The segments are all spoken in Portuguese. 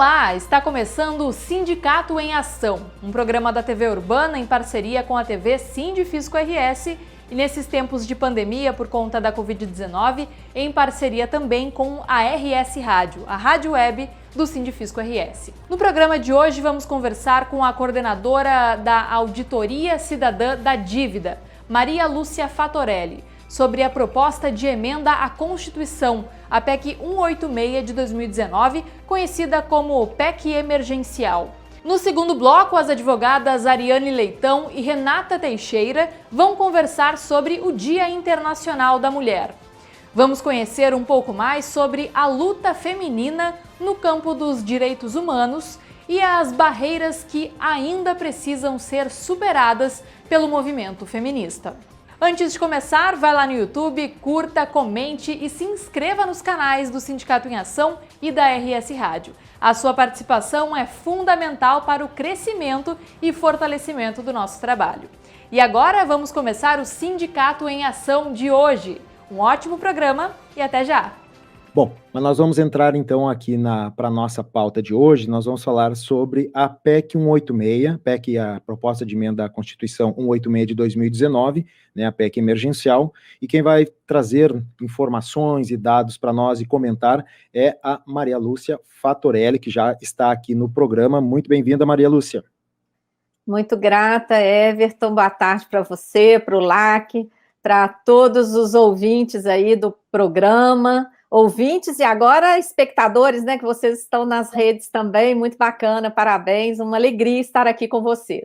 Olá, está começando o Sindicato em Ação, um programa da TV Urbana em parceria com a TV Sindifisco RS e nesses tempos de pandemia por conta da Covid-19, em parceria também com a RS Rádio, a rádio web do Sindifisco RS. No programa de hoje vamos conversar com a coordenadora da Auditoria Cidadã da Dívida, Maria Lúcia Fatorelli, sobre a proposta de emenda à Constituição, a PEC 186 de 2019, conhecida como PEC emergencial. No segundo bloco, as advogadas Ariane Leitão e Renata Teixeira vão conversar sobre o Dia Internacional da Mulher. Vamos conhecer um pouco mais sobre a luta feminina no campo dos direitos humanos e as barreiras que ainda precisam ser superadas pelo movimento feminista. Antes de começar, vai lá no YouTube, curta, comente e se inscreva nos canais do Sindicato em Ação e da RS Rádio. A sua participação é fundamental para o crescimento e fortalecimento do nosso trabalho. E agora vamos começar o Sindicato em Ação de hoje. Um ótimo programa e até já! Bom, mas nós vamos entrar então aqui para a nossa pauta de hoje. Nós vamos falar sobre a PEC 186, PEC, a proposta de emenda à Constituição 186 de 2019, né, a PEC emergencial, e quem vai trazer informações e dados para nós e comentar é a Maria Lúcia Fatorelli, que já está aqui no programa. Muito bem-vinda, Maria Lúcia. Muito grata, Everton. Boa tarde para você, para o LAC, para todos os ouvintes aí do programa. Ouvintes e agora espectadores, né, que vocês estão nas redes também, muito bacana, parabéns, uma alegria estar aqui com vocês.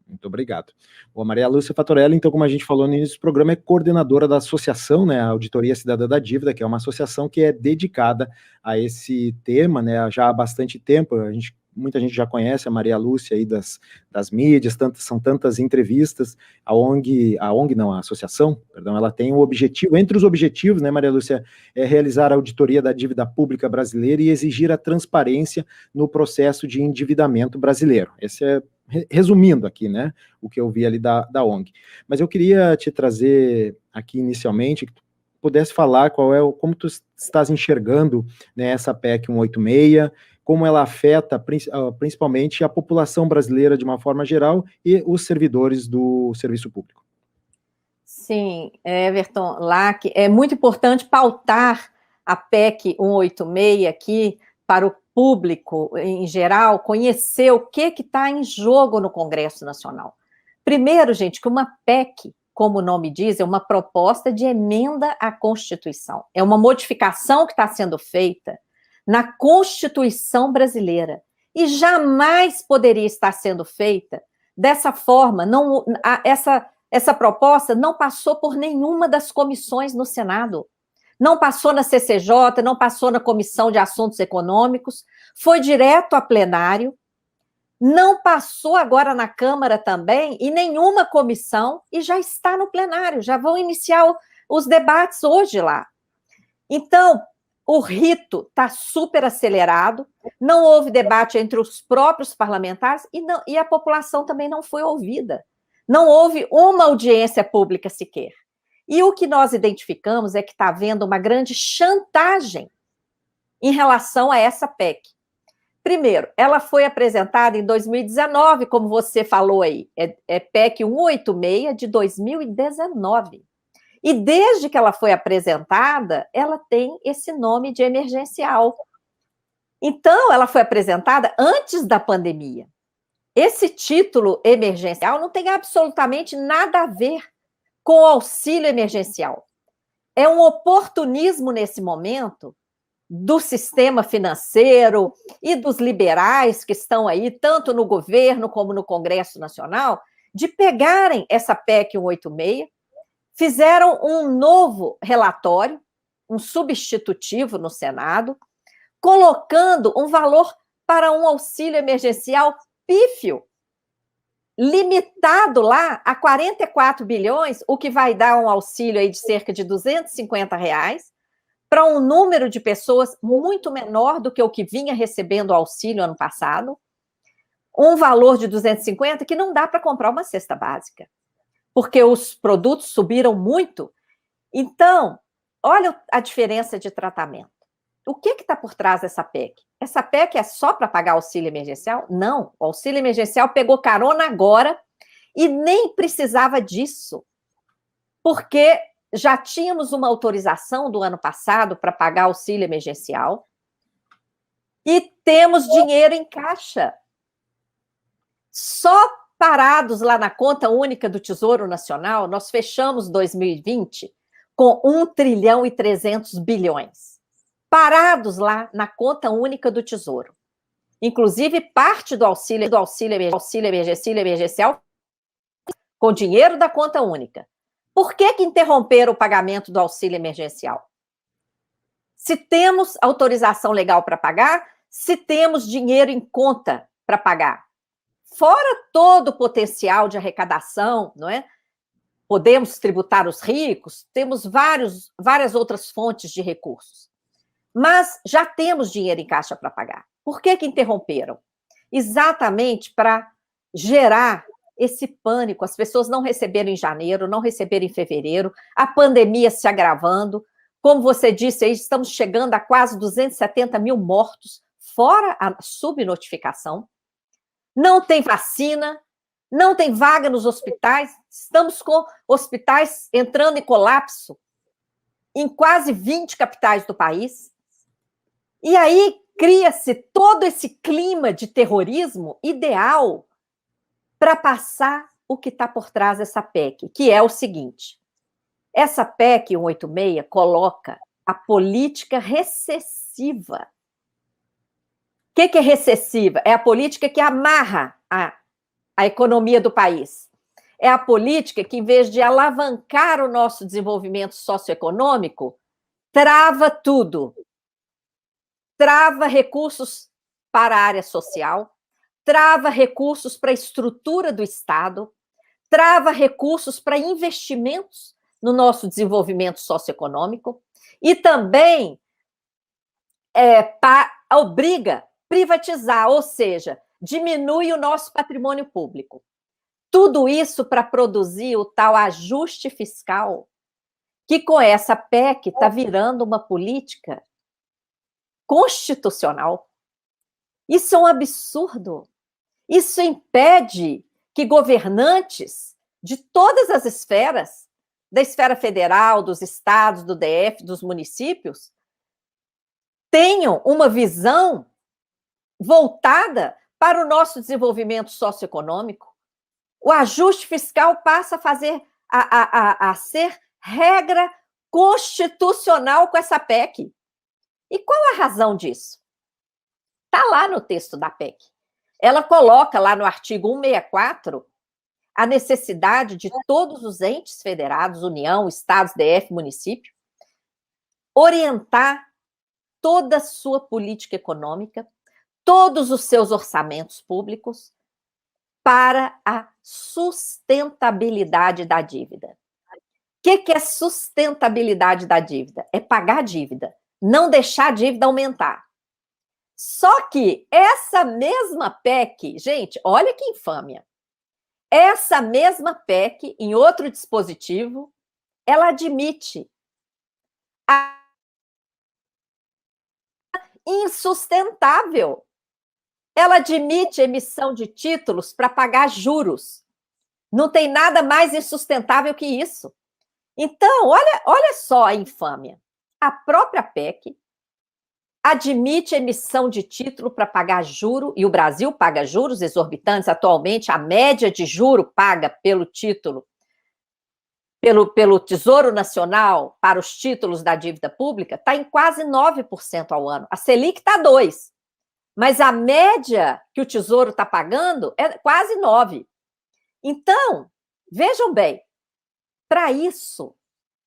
Muito obrigado. Bom, a Maria Lúcia Fatorelli, então, como a gente falou no início do programa, é coordenadora da associação, né, a Auditoria Cidadã da Dívida, que é uma associação que é dedicada a esse tema, né, já há bastante tempo. Muita gente já conhece a Maria Lúcia aí das mídias, são tantas entrevistas. A associação, perdão, ela tem um objetivo, entre os objetivos, né, Maria Lúcia, é realizar a auditoria da dívida pública brasileira e exigir a transparência no processo de endividamento brasileiro. Esse é, resumindo aqui, né, o que eu vi ali da ONG. Mas eu queria te trazer aqui inicialmente, que tu pudesse falar como tu estás enxergando, né, essa PEC 186, como ela afeta principalmente a população brasileira de uma forma geral e os servidores do serviço público. Sim, Everton, LAC, é muito importante pautar a PEC 186 aqui para o público em geral conhecer o que está em jogo no Congresso Nacional. Primeiro, gente, que uma PEC, como o nome diz, é uma proposta de emenda à Constituição. É uma modificação que está sendo feita na Constituição brasileira, e jamais poderia estar sendo feita dessa forma. Essa proposta não passou por nenhuma das comissões no Senado, não passou na CCJ, não passou na Comissão de Assuntos Econômicos, foi direto a plenário, não passou agora na Câmara também, e nenhuma comissão, e já está no plenário, já vão iniciar os debates hoje lá. Então, o rito está super acelerado, não houve debate entre os próprios parlamentares e a população também não foi ouvida. Não houve uma audiência pública sequer. E o que nós identificamos é que está havendo uma grande chantagem em relação a essa PEC. Primeiro, ela foi apresentada em 2019, como você falou aí, é PEC 186 de 2019. E desde que ela foi apresentada, ela tem esse nome de emergencial. Então, ela foi apresentada antes da pandemia. Esse título emergencial não tem absolutamente nada a ver com o auxílio emergencial. É um oportunismo nesse momento do sistema financeiro e dos liberais que estão aí, tanto no governo como no Congresso Nacional, de pegarem essa PEC 186, fizeram um novo relatório, um substitutivo no Senado, colocando um valor para um auxílio emergencial pífio, limitado lá a 44 bilhões, o que vai dar um auxílio aí de cerca de R$250, para um número de pessoas muito menor do que o que vinha recebendo o auxílio ano passado, um valor de 250 que não dá para comprar uma cesta básica, porque os produtos subiram muito. Então, olha a diferença de tratamento. o que está por trás dessa PEC? Essa PEC é só para pagar auxílio emergencial? Não, o auxílio emergencial pegou carona agora e nem precisava disso, porque já tínhamos uma autorização do ano passado para pagar auxílio emergencial e temos dinheiro em caixa. Só parados lá na conta única do Tesouro Nacional, nós fechamos 2020 com 1 trilhão e 300 bilhões. Parados lá na conta única do Tesouro. Inclusive, parte do auxílio emergencial com dinheiro da conta única. Por que interromperam o pagamento do auxílio emergencial? Se temos autorização legal para pagar, se temos dinheiro em conta para pagar. Fora todo o potencial de arrecadação, não é? Podemos tributar os ricos, temos várias outras fontes de recursos. Mas já temos dinheiro em caixa para pagar. Por que interromperam? Exatamente para gerar esse pânico, as pessoas não receberam em janeiro, não receberam em fevereiro, a pandemia se agravando. Como você disse, aí estamos chegando a quase 270 mil mortos, fora a subnotificação. Não tem vacina, não tem vaga nos hospitais, estamos com hospitais entrando em colapso em quase 20 capitais do país. E aí cria-se todo esse clima de terrorismo ideal para passar o que está por trás dessa PEC, que é o seguinte: essa PEC 186 coloca a política recessiva. O que é recessiva? É a política que amarra a economia do país. É a política que, em vez de alavancar o nosso desenvolvimento socioeconômico, trava tudo. Trava recursos para a área social, trava recursos para a estrutura do Estado, trava recursos para investimentos no nosso desenvolvimento socioeconômico e também obriga a privatizar, ou seja, diminui o nosso patrimônio público. Tudo isso para produzir o tal ajuste fiscal, que com essa PEC está virando uma política constitucional. Isso é um absurdo. Isso impede que governantes de todas as esferas, da esfera federal, dos estados, do DF, dos municípios, tenham uma visão voltada para o nosso desenvolvimento socioeconômico. O ajuste fiscal passa a ser regra constitucional com essa PEC. E qual a razão disso? Está lá no texto da PEC. Ela coloca lá no artigo 164 a necessidade de todos os entes federados, União, Estados, DF, município, orientar toda a sua política econômica, todos os seus orçamentos públicos para a sustentabilidade da dívida. O que é sustentabilidade da dívida? É pagar a dívida, não deixar a dívida aumentar. Só que essa mesma PEC, gente, olha que infâmia. Essa mesma PEC, em outro dispositivo, ela admite a insustentável. Ela admite emissão de títulos para pagar juros. Não tem nada mais insustentável que isso. Então, olha só a infâmia. A própria PEC admite emissão de título para pagar juro, e o Brasil paga juros exorbitantes atualmente. A média de juro paga pelo título, pelo Tesouro Nacional para os títulos da dívida pública está em quase 9% ao ano. A Selic está 2%, mas a média que o Tesouro está pagando é quase 9%. Então, vejam bem, para isso,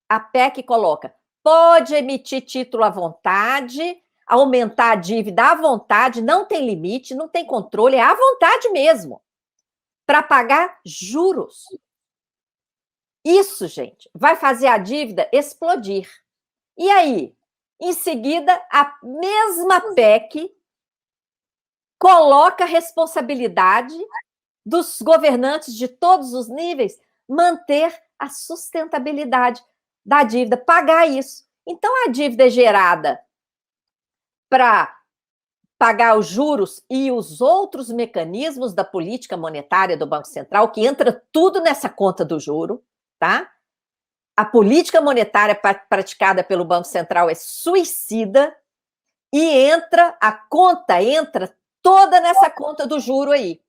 a PEC coloca, pode emitir título à vontade, aumentar a dívida à vontade, não tem limite, não tem controle, é à vontade mesmo, para pagar juros. Isso, gente, vai fazer a dívida explodir. E aí, em seguida, a mesma PEC coloca a responsabilidade dos governantes de todos os níveis manter a sustentabilidade da dívida, pagar isso. Então, a dívida é gerada para pagar os juros e os outros mecanismos da política monetária do Banco Central, que entra tudo nessa conta do juro, tá? A política monetária praticada pelo Banco Central é suicida e a conta entra toda nessa conta do juro aí.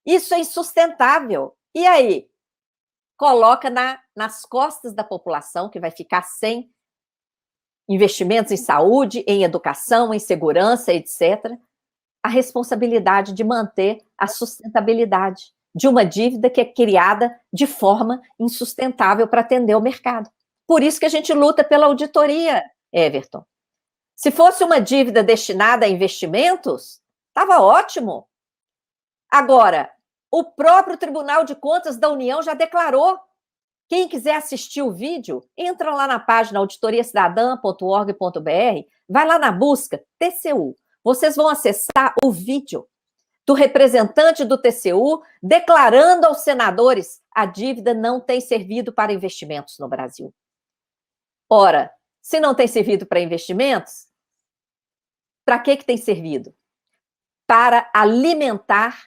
Isso é insustentável. E aí? Coloca nas costas da população, que vai ficar sem investimentos em saúde, em educação, em segurança, etc., a responsabilidade de manter a sustentabilidade de uma dívida que é criada de forma insustentável para atender o mercado. Por isso que a gente luta pela auditoria, Everton. Se fosse uma dívida destinada a investimentos, estava ótimo. Agora, o próprio Tribunal de Contas da União já declarou. Quem quiser assistir o vídeo, entra lá na página auditoriacidadã.org.br, vai lá na busca TCU. Vocês vão acessar o vídeo do representante do TCU declarando aos senadores: a dívida não tem servido para investimentos no Brasil. Ora, se não tem servido para investimentos, para que tem servido? Para alimentar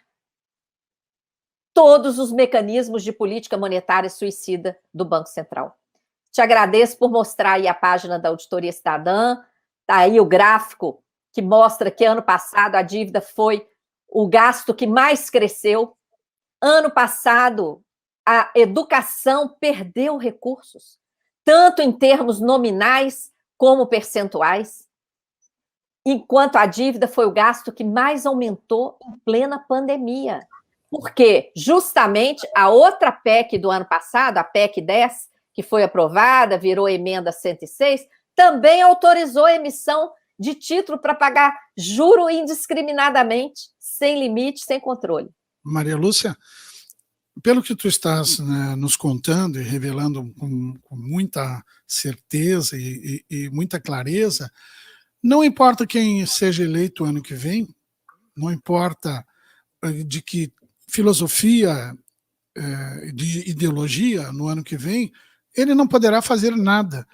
todos os mecanismos de política monetária suicida do Banco Central. Te agradeço por mostrar aí a página da Auditoria Cidadã, tá aí o gráfico que mostra que ano passado a dívida foi o gasto que mais cresceu. Ano passado, a educação perdeu recursos, tanto em termos nominais como percentuais, enquanto a dívida foi o gasto que mais aumentou em plena pandemia. Porque justamente a outra PEC do ano passado, a PEC 10, que foi aprovada, virou emenda 106, também autorizou a emissão de título para pagar juro indiscriminadamente, sem limite, sem controle. Maria Lúcia, pelo que tu estás, né, nos contando e revelando com muita certeza e muita clareza, não importa quem seja eleito ano que vem, não importa de que filosofia, de ideologia no ano que vem, ele não poderá fazer nada,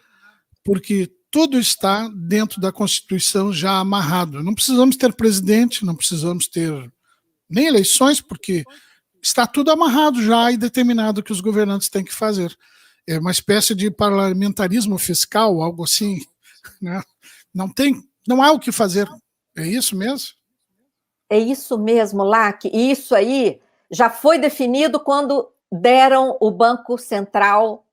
porque tudo está dentro da Constituição já amarrado. Não precisamos ter presidente, não precisamos ter nem eleições, porque está tudo amarrado já e determinado o que os governantes têm que fazer. É uma espécie de parlamentarismo fiscal, algo assim, né? Não há o que fazer. É isso mesmo? É isso mesmo, Lac. E isso aí já foi definido quando deram o Banco Central,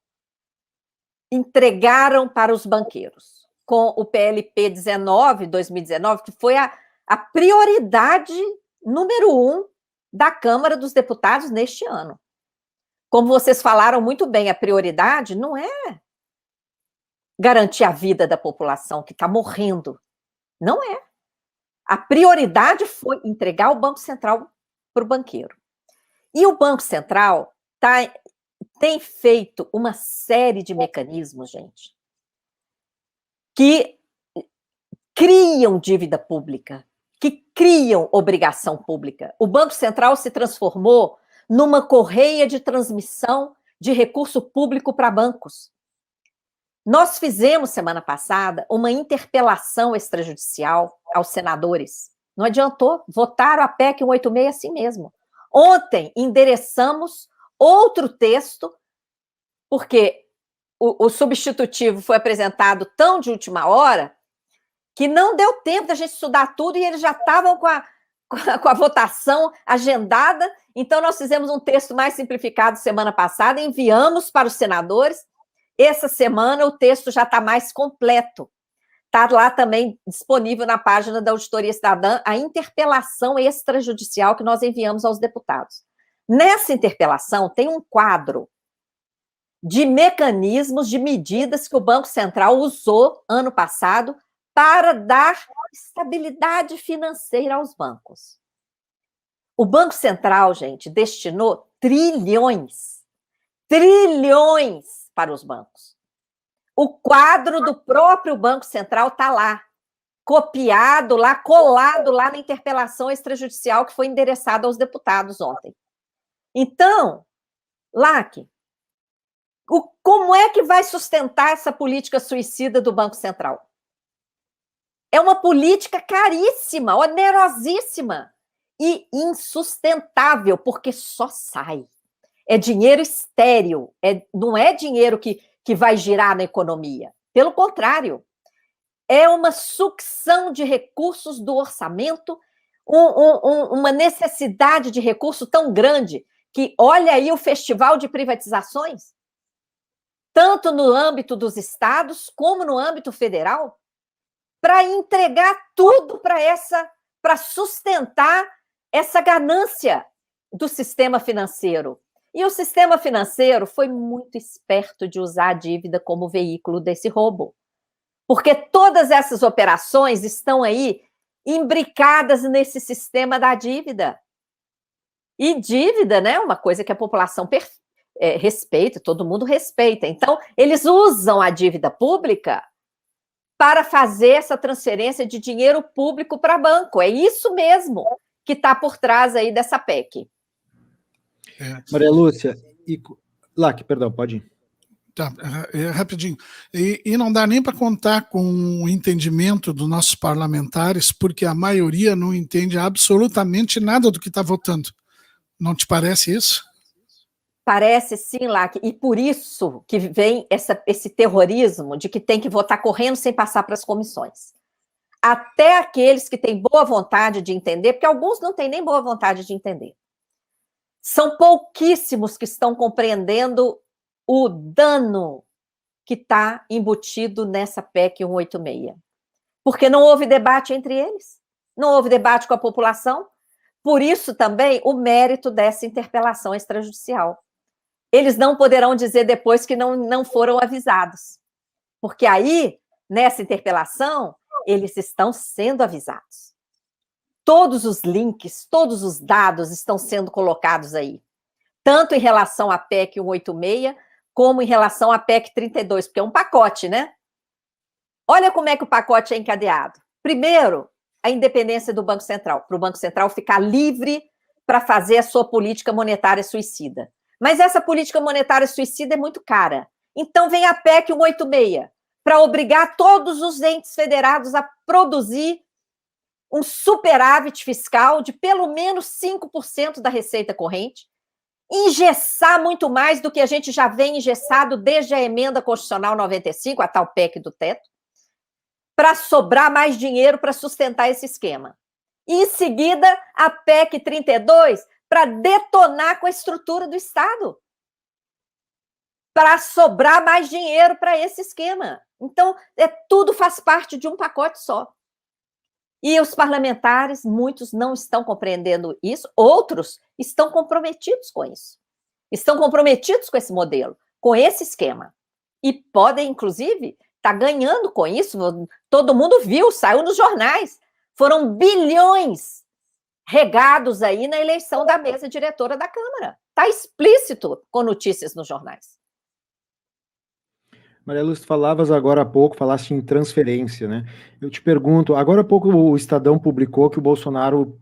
entregaram para os banqueiros, com o PLP 2019, que foi a prioridade número 1 da Câmara dos Deputados neste ano. Como vocês falaram muito bem, a prioridade não é garantir a vida da população que está morrendo. Não é. A prioridade foi entregar o Banco Central para o banqueiro. E o Banco Central tem feito uma série de mecanismos, gente, que criam dívida pública, que criam obrigação pública. O Banco Central se transformou numa correia de transmissão de recurso público para bancos. Nós fizemos, semana passada, uma interpelação extrajudicial aos senadores. Não adiantou, votaram a PEC 186 assim mesmo. Ontem, endereçamos outro texto, porque o substitutivo foi apresentado tão de última hora que não deu tempo da gente estudar tudo e eles já estavam com a votação agendada. Então, nós fizemos um texto mais simplificado semana passada, enviamos para os senadores. Essa semana o texto já está mais completo. Está lá também disponível na página da Auditoria Cidadã a interpelação extrajudicial que nós enviamos aos deputados. Nessa interpelação tem um quadro de mecanismos, de medidas que o Banco Central usou ano passado para dar estabilidade financeira aos bancos. O Banco Central, gente, destinou trilhões para os bancos. O quadro do próprio Banco Central está lá, copiado lá, colado lá na interpelação extrajudicial que foi endereçada aos deputados ontem. Então, Lac, como é que vai sustentar essa política suicida do Banco Central? É uma política caríssima, onerosíssima e insustentável, porque só sai. É dinheiro estéril, não é dinheiro que vai girar na economia. Pelo contrário, é uma sucção de recursos do orçamento, uma necessidade de recurso tão grande que olha aí o festival de privatizações, tanto no âmbito dos estados como no âmbito federal, para entregar tudo para sustentar essa ganância do sistema financeiro. E o sistema financeiro foi muito esperto de usar a dívida como veículo desse roubo. Porque todas essas operações estão aí imbricadas nesse sistema da dívida. E dívida, né, é uma coisa que a população respeita, todo mundo respeita. Então, eles usam a dívida pública para fazer essa transferência de dinheiro público para banco. É isso mesmo que está por trás aí dessa PEC. Maria Lúcia, Lac, perdão, pode ir. Tá, rapidinho. E não dá nem para contar com o entendimento dos nossos parlamentares, porque a maioria não entende absolutamente nada do que está votando. Não te parece isso? Parece sim, Lac, e por isso que vem esse terrorismo de que tem que votar correndo sem passar para as comissões. Até aqueles que têm boa vontade de entender, porque alguns não têm nem boa vontade de entender. São pouquíssimos que estão compreendendo o dano que está embutido nessa PEC 186. Porque não houve debate entre eles, não houve debate com a população, por isso também o mérito dessa interpelação extrajudicial. Eles não poderão dizer depois que não foram avisados, porque aí, nessa interpelação, eles estão sendo avisados. Todos os links, todos os dados estão sendo colocados aí, tanto em relação à PEC 186, como em relação à PEC 32, porque é um pacote, né? Olha como é que o pacote é encadeado. Primeiro, a independência do Banco Central, para o Banco Central ficar livre para fazer a sua política monetária suicida. Mas essa política monetária suicida é muito cara. Então vem a PEC 186, para obrigar todos os entes federados a produzir um superávit fiscal de pelo menos 5% da receita corrente, engessar muito mais do que a gente já vem engessado desde a emenda constitucional 95, a tal PEC do teto, para sobrar mais dinheiro para sustentar esse esquema. E, em seguida, a PEC 32, para detonar com a estrutura do Estado, para sobrar mais dinheiro para esse esquema. Então, tudo faz parte de um pacote só. E os parlamentares, muitos não estão compreendendo isso, outros estão comprometidos com isso. Estão comprometidos com esse modelo, com esse esquema. E podem, inclusive, estar ganhando com isso. Todo mundo viu, saiu nos jornais. Foram bilhões regados aí na eleição da mesa diretora da Câmara. Está explícito com notícias nos jornais. Maria Lúcia, falavas agora há pouco, falaste em transferência, né? Eu te pergunto, agora há pouco o Estadão publicou que o Bolsonaro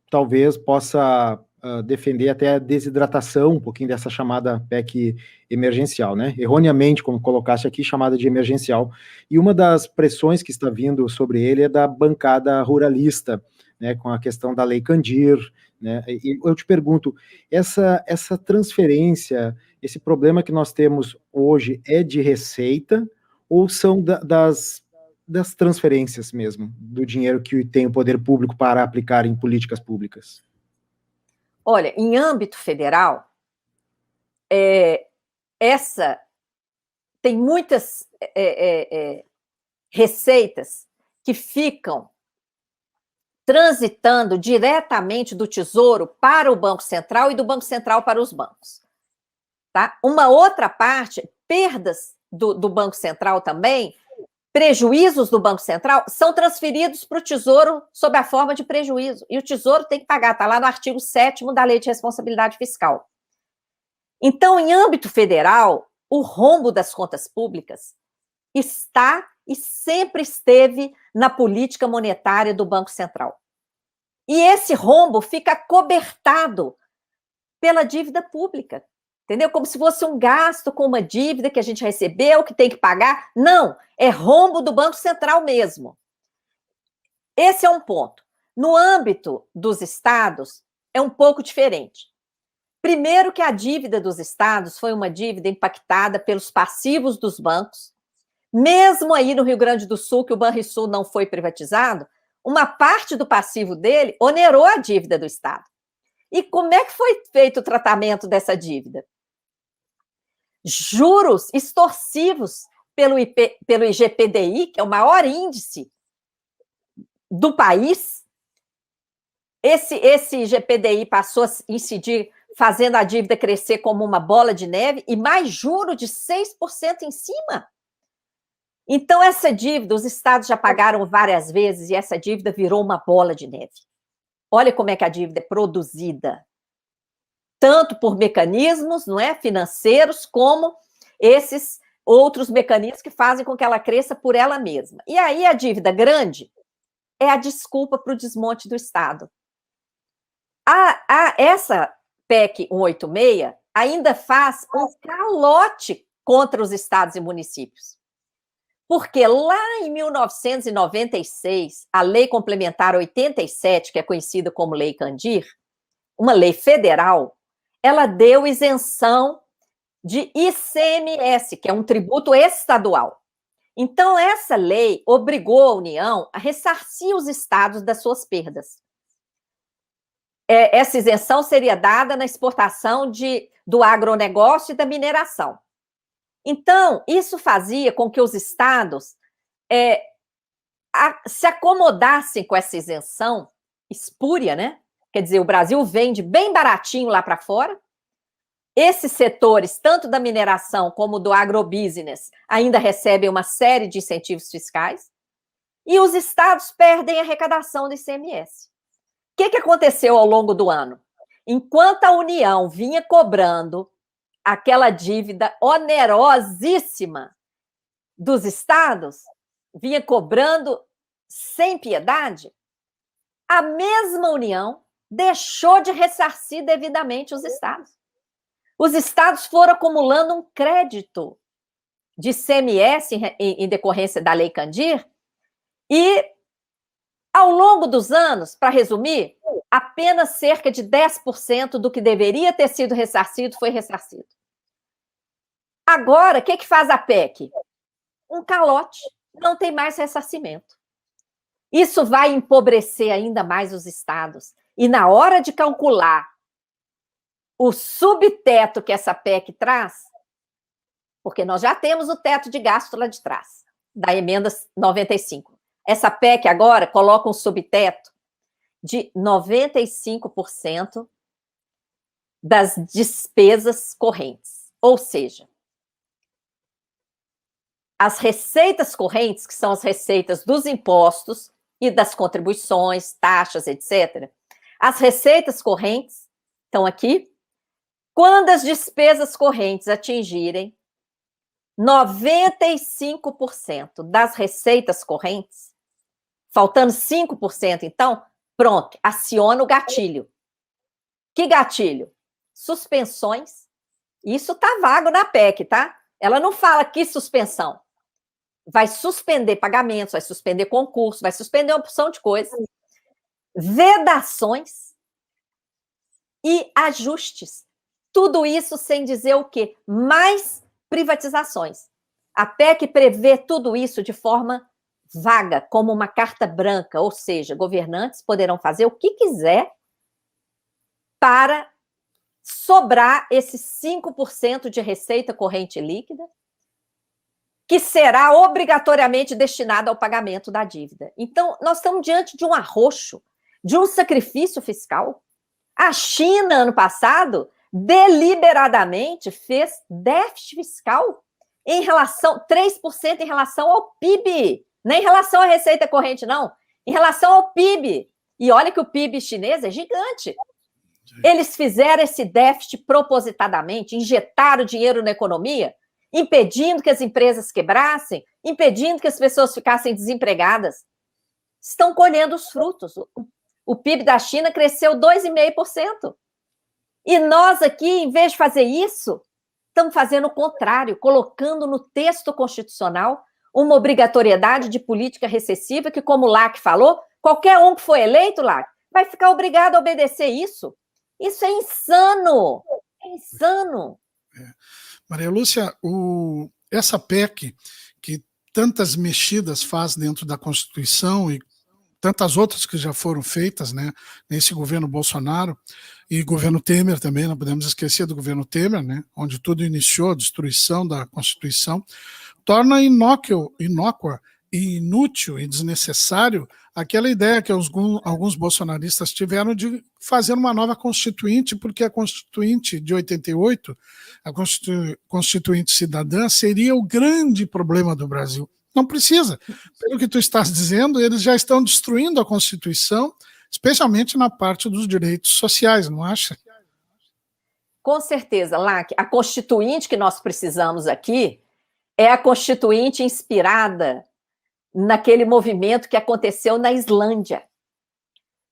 talvez possa defender até a desidratação, um pouquinho dessa chamada PEC emergencial, né? Erroneamente, como colocaste aqui, chamada de emergencial. E uma das pressões que está vindo sobre ele é da bancada ruralista, né, com a questão da Lei Candir, né? E eu te pergunto, essa transferência, esse problema que nós temos hoje é de receita ou são das transferências mesmo, do dinheiro que tem o poder público para aplicar em políticas públicas? Olha, em âmbito federal, tem muitas receitas que ficam transitando diretamente do Tesouro para o Banco Central e do Banco Central para os bancos. Tá? Uma outra parte, perdas do Banco Central também, prejuízos do Banco Central, são transferidos para o Tesouro sob a forma de prejuízo. E o Tesouro tem que pagar, está lá no artigo 7º da Lei de Responsabilidade Fiscal. Então, em âmbito federal, o rombo das contas públicas está e sempre esteve na política monetária do Banco Central. E esse rombo fica cobertado pela dívida pública, entendeu? Como se fosse um gasto com uma dívida que a gente recebeu, que tem que pagar. Não, é rombo do Banco Central mesmo. esse é um ponto. No âmbito dos estados, é um pouco diferente. Primeiro que a dívida dos estados foi uma dívida impactada pelos passivos dos bancos. Mesmo aí no Rio Grande do Sul, que o Banrisul não foi privatizado, uma parte do passivo dele onerou a dívida do estado. E como é que foi feito o tratamento dessa dívida? Juros extorsivos pelo IGPDI, que é o maior índice do país. Esse IGPDI passou a incidir, fazendo a dívida crescer como uma bola de neve, e mais juro de 6% em cima. Então, essa dívida, os estados já pagaram várias vezes, e essa dívida virou uma bola de neve. Olha como é que a dívida é produzida, tanto por mecanismos, não é, financeiros, como esses outros mecanismos que fazem com que ela cresça por ela mesma. E aí a dívida grande é a desculpa para o desmonte do Estado. Essa PEC 186 ainda faz um calote contra os estados e municípios. Porque lá em 1996, a Lei Complementar 87, que é conhecida como Lei Candir, uma lei federal, ela deu isenção de ICMS, que é um tributo estadual. Então, essa lei obrigou a União a ressarcir os estados das suas perdas. Essa isenção seria dada na exportação do agronegócio e da mineração. Então, isso fazia com que os estados se acomodassem com essa isenção espúria, né? Quer dizer, o Brasil vende bem baratinho lá para fora. Esses setores, tanto da mineração como do agrobusiness, ainda recebem uma série de incentivos fiscais. E os estados perdem a arrecadação do ICMS. O que aconteceu ao longo do ano? Enquanto a União vinha cobrando aquela dívida onerosíssima dos estados, vinha cobrando sem piedade, a mesma União deixou de ressarcir devidamente os estados. Os estados foram acumulando um crédito de ICMS em decorrência da Lei Candir e, ao longo dos anos, para resumir, apenas cerca de 10% do que deveria ter sido ressarcido foi ressarcido. Agora, o que faz a PEC? Um calote, não tem mais ressarcimento. Isso vai empobrecer ainda mais os estados. E na hora de calcular o subteto que essa PEC traz, porque nós já temos o teto de gasto lá de trás, da emenda 95. Essa PEC agora coloca um subteto de 95% das despesas correntes. Ou seja, as receitas correntes, que são as receitas dos impostos e das contribuições, taxas, etc. As receitas correntes estão aqui. Quando as despesas correntes atingirem 95% das receitas correntes, faltando 5%, então, pronto, aciona o gatilho. Que gatilho? Suspensões. Isso está vago na PEC, tá? Ela não fala que suspensão. Vai suspender pagamentos, vai suspender concurso, vai suspender uma porção de coisas. Vedações e ajustes. Tudo isso sem dizer o quê? Mais privatizações. A PEC prevê tudo isso de forma vaga, como uma carta branca, ou seja, governantes poderão fazer o que quiser para sobrar esses 5% de receita corrente líquida, que será obrigatoriamente destinado ao pagamento da dívida. Então, nós estamos diante de um arroxo, de um sacrifício fiscal. A China, ano passado, deliberadamente fez déficit fiscal em relação, 3% em relação ao PIB, nem em relação à receita corrente, não, em relação ao PIB. E olha que o PIB chinês é gigante. Eles fizeram esse déficit propositadamente, injetaram dinheiro na economia, impedindo que as empresas quebrassem, impedindo que as pessoas ficassem desempregadas. Estão colhendo os frutos. O PIB da China cresceu 2,5%. E nós aqui, em vez de fazer isso, estamos fazendo o contrário, colocando no texto constitucional uma obrigatoriedade de política recessiva que, como o LAC falou, Qualquer um que foi eleito lá vai ficar obrigado a obedecer isso. Isso é insano. É insano. Maria Lúcia, essa PEC, que tantas mexidas faz dentro da Constituição e tantas outras que já foram feitas, né, nesse governo Bolsonaro e governo Temer também, não podemos esquecer do governo Temer, né, onde tudo iniciou, a destruição da Constituição, torna inócua e inútil e desnecessário aquela ideia que alguns bolsonaristas tiveram de fazer uma nova Constituinte, porque a Constituinte de 88, a Constituinte Cidadã, seria o grande problema do Brasil. Não precisa. Pelo que tu estás dizendo, eles já estão destruindo a Constituição, especialmente na parte dos direitos sociais, não acha? Com certeza, Lac, a Constituinte que nós precisamos aqui é a Constituinte inspirada naquele movimento que aconteceu na Islândia.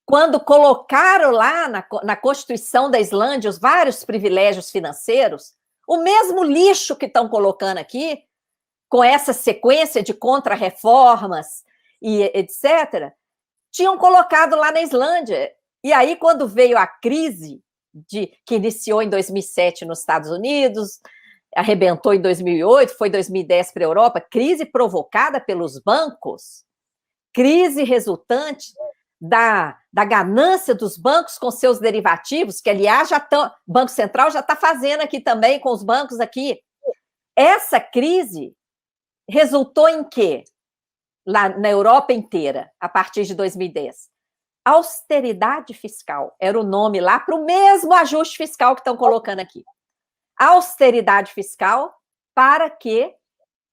Quando colocaram lá na Constituição da Islândia os vários privilégios financeiros, o mesmo lixo que estão colocando aqui, com essa sequência de contra-reformas e etc., tinham colocado lá na Islândia. E aí, quando veio a crise que iniciou em 2007 nos Estados Unidos, arrebentou em 2008, foi 2010 para a Europa, crise provocada pelos bancos, crise resultante da ganância dos bancos com seus derivativos, que, aliás, o Banco Central já está fazendo aqui também com os bancos aqui. Essa crise resultou em quê? Lá na Europa inteira, a partir de 2010. Austeridade fiscal era o nome lá para o mesmo ajuste fiscal que estão colocando aqui. Austeridade fiscal para quê?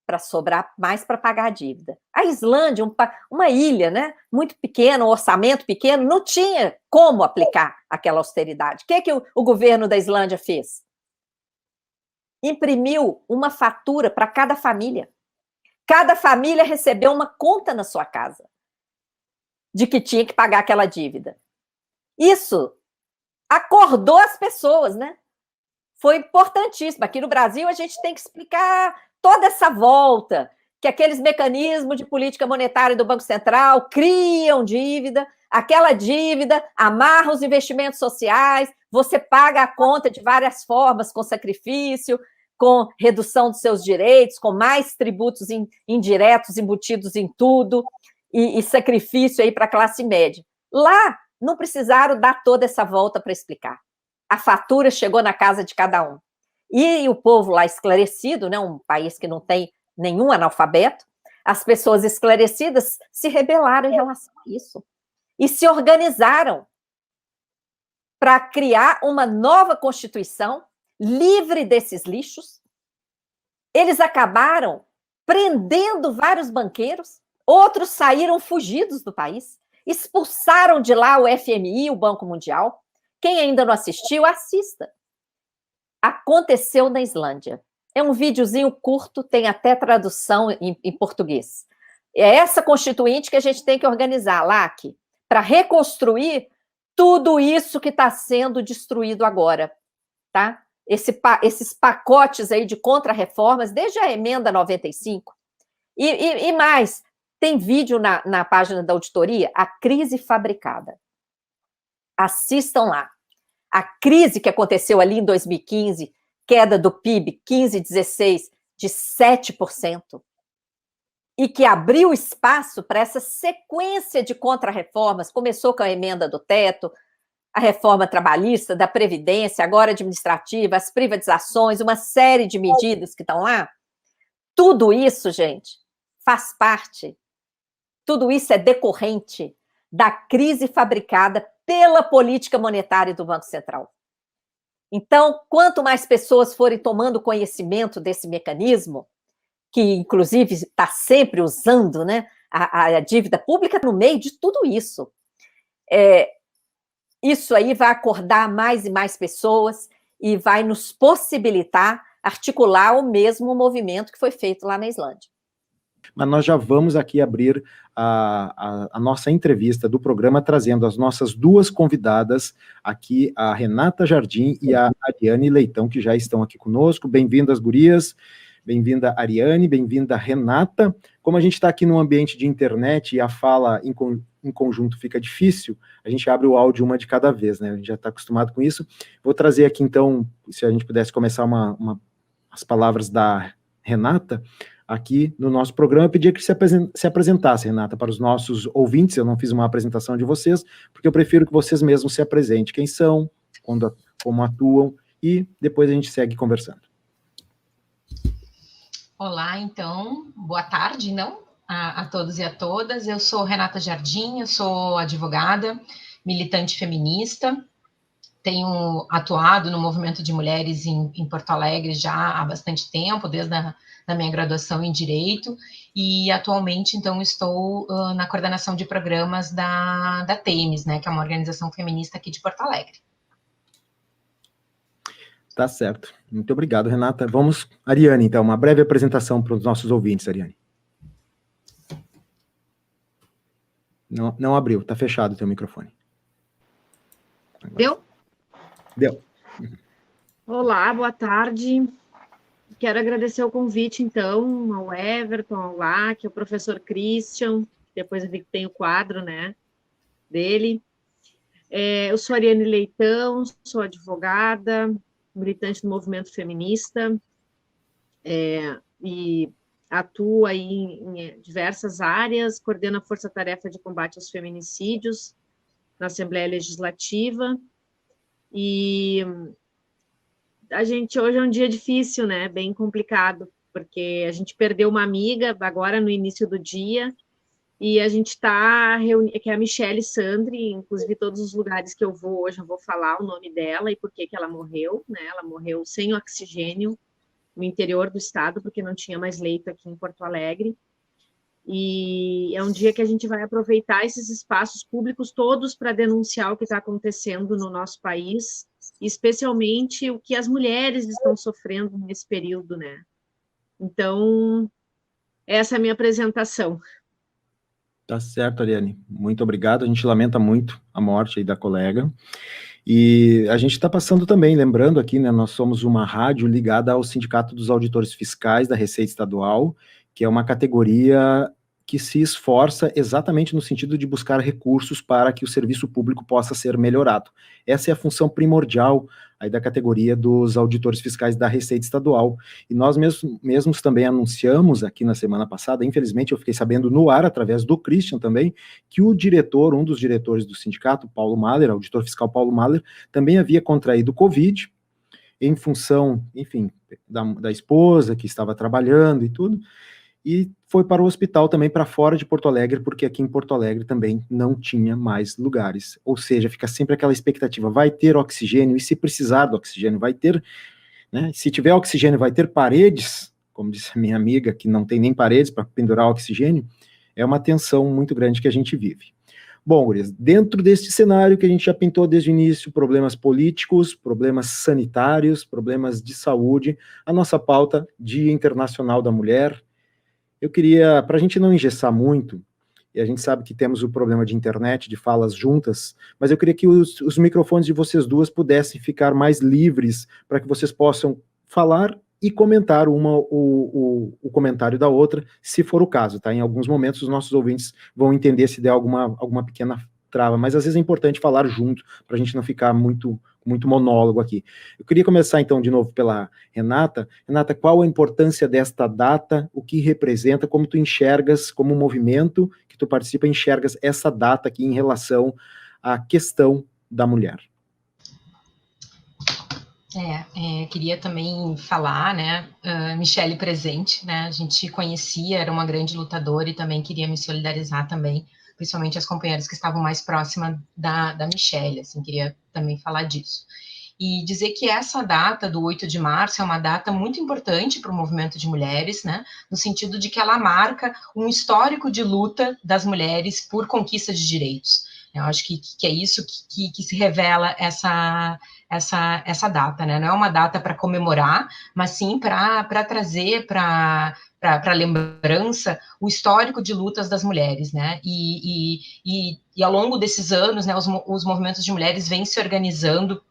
Para sobrar mais para pagar a dívida. A Islândia, uma ilha, né, muito pequena, um orçamento pequeno, não tinha como aplicar aquela austeridade. O que o governo da Islândia fez? Imprimiu uma fatura para cada família. Cada família recebeu uma conta na sua casa de que tinha que pagar aquela dívida. Isso acordou as pessoas, né? Foi importantíssimo. Aqui no Brasil, a gente tem que explicar toda essa volta, que aqueles mecanismos de política monetária do Banco Central criam dívida, aquela dívida amarra os investimentos sociais, você paga a conta de várias formas, com sacrifício, com redução dos seus direitos, com mais tributos indiretos embutidos em tudo, e sacrifício aí para a classe média. Lá, não precisaram dar toda essa volta para explicar. A fatura chegou na casa de cada um. E o povo lá esclarecido, né, um país que não tem nenhum analfabeto, as pessoas esclarecidas se rebelaram em relação a isso. E se organizaram para criar uma nova Constituição livre desses lixos. Eles acabaram prendendo vários banqueiros, outros saíram fugidos do país, expulsaram de lá o FMI, o Banco Mundial. Quem ainda não assistiu, assista. Aconteceu na Islândia. É um videozinho curto, tem até tradução em português. É essa Constituinte que a gente tem que organizar, LAC, para reconstruir tudo isso que está sendo destruído agora, tá? Esses pacotes aí de contra-reformas, desde a emenda 95, e mais, tem vídeo na página da auditoria, a crise fabricada. Assistam lá. A crise que aconteceu ali em 2015, queda do PIB 15, 16, de 7%, e que abriu espaço para essa sequência de contra-reformas, começou com a emenda do teto, a reforma trabalhista, da Previdência, agora administrativa, as privatizações, uma série de medidas que estão lá. Tudo isso, gente, faz parte, tudo isso é decorrente da crise fabricada pela política monetária do Banco Central. Então, quanto mais pessoas forem tomando conhecimento desse mecanismo, que inclusive está sempre usando, né, a dívida pública no meio de tudo isso, isso aí vai acordar mais e mais pessoas e vai nos possibilitar articular o mesmo movimento que foi feito lá na Islândia. Mas nós já vamos aqui abrir a nossa entrevista do programa, trazendo as nossas duas convidadas aqui, a Renata Jardim e a Ariane Leitão, que já estão aqui conosco. Bem-vindas, gurias. Bem-vinda, Ariane, bem-vinda, Renata. Como a gente está aqui num ambiente de internet e a fala em conjunto fica difícil, a gente abre o áudio uma de cada vez, né? A gente já está acostumado com isso. Vou trazer aqui, então, se a gente pudesse começar as palavras da Renata, aqui no nosso programa. Eu pedia que se apresentasse, Renata, para os nossos ouvintes. Eu não fiz uma apresentação de vocês, porque eu prefiro que vocês mesmos se apresentem. Quem são, como atuam, e depois a gente segue conversando. Olá, então, boa tarde, a todos e a todas. Eu sou Renata Jardim, eu sou advogada, militante feminista, tenho atuado no movimento de mulheres em Porto Alegre já há bastante tempo, desde a minha graduação em Direito, e atualmente, então, estou na coordenação de programas da TEMES, né, que é uma organização feminista aqui de Porto Alegre. Tá certo. Muito obrigado, Renata. Vamos, Ariane, então, uma breve apresentação para os nossos ouvintes, Ariane. Não abriu, tá fechado o teu microfone. Agora. Deu? Deu. Olá, boa tarde. Quero agradecer o convite, então, ao Everton, ao LAC, ao professor Christian, depois eu vi que tem o quadro, né, dele. Eu sou Ariane Leitão, sou advogada, militante do movimento feminista, e atuo aí em diversas áreas, coordeno a Força-Tarefa de Combate aos Feminicídios na Assembleia Legislativa, e hoje é um dia difícil, né, bem complicado, porque a gente perdeu uma amiga agora no início do dia, e a gente está reunindo, que é a Michele Sandri, inclusive todos os lugares que eu vou hoje eu vou falar o nome dela e por que ela morreu, né? Ela morreu sem oxigênio no interior do estado, porque não tinha mais leito aqui em Porto Alegre. E é um dia que a gente vai aproveitar esses espaços públicos todos para denunciar o que está acontecendo no nosso país, especialmente o que as mulheres estão sofrendo nesse período, né? Então, essa é a minha apresentação. Tá certo, Ariane. Muito obrigado. A gente lamenta muito a morte aí da colega. E a gente está passando também, lembrando aqui, né, nós somos uma rádio ligada ao Sindicato dos Auditores Fiscais da Receita Estadual, que é uma categoria que se esforça exatamente no sentido de buscar recursos para que o serviço público possa ser melhorado. Essa é a função primordial aí da categoria dos auditores fiscais da Receita Estadual. E nós mesmos também anunciamos aqui na semana passada, infelizmente eu fiquei sabendo no ar, através do Christian também, que o diretor, um dos diretores do sindicato, Paulo Mahler, auditor fiscal Paulo Mahler, também havia contraído Covid, em função, enfim, da esposa que estava trabalhando e tudo, e foi para o hospital também para fora de Porto Alegre, porque aqui em Porto Alegre também não tinha mais lugares. Ou seja, fica sempre aquela expectativa, vai ter oxigênio, e se precisar do oxigênio, vai ter, né? Se tiver oxigênio, vai ter paredes, como disse a minha amiga, que não tem nem paredes para pendurar oxigênio. É uma tensão muito grande que a gente vive. Bom, gurias, dentro deste cenário que a gente já pintou desde o início, problemas políticos, problemas sanitários, problemas de saúde, a nossa pauta, Dia Internacional da Mulher. Eu queria, para a gente não engessar muito, e a gente sabe que temos o problema de internet, de falas juntas, mas eu queria que os microfones de vocês duas pudessem ficar mais livres, para que vocês possam falar e comentar o comentário da outra, se for o caso, tá? Em alguns momentos os nossos ouvintes vão entender se der alguma pequena trava, mas às vezes é importante falar junto, para a gente não ficar muito monólogo aqui. Eu queria começar então de novo pela Renata. Renata, qual a importância desta data, o que representa, como tu enxergas, como movimento que tu participa, enxergas essa data aqui em relação à questão da mulher? Queria também falar, né, Michele presente, né, a gente conhecia, era uma grande lutadora e também queria me solidarizar também, principalmente as companheiras que estavam mais próximas da Michele, assim, queria também falar disso. E dizer que essa data do 8 de março é uma data muito importante para o movimento de mulheres, né, no sentido de que ela marca um histórico de luta das mulheres por conquista de direitos. Eu acho que é isso que se revela essa data, né? Não é uma data para comemorar, mas sim para trazer para lembrança o histórico de lutas das mulheres, né? E ao longo desses anos, né, os movimentos de mulheres vêm se organizando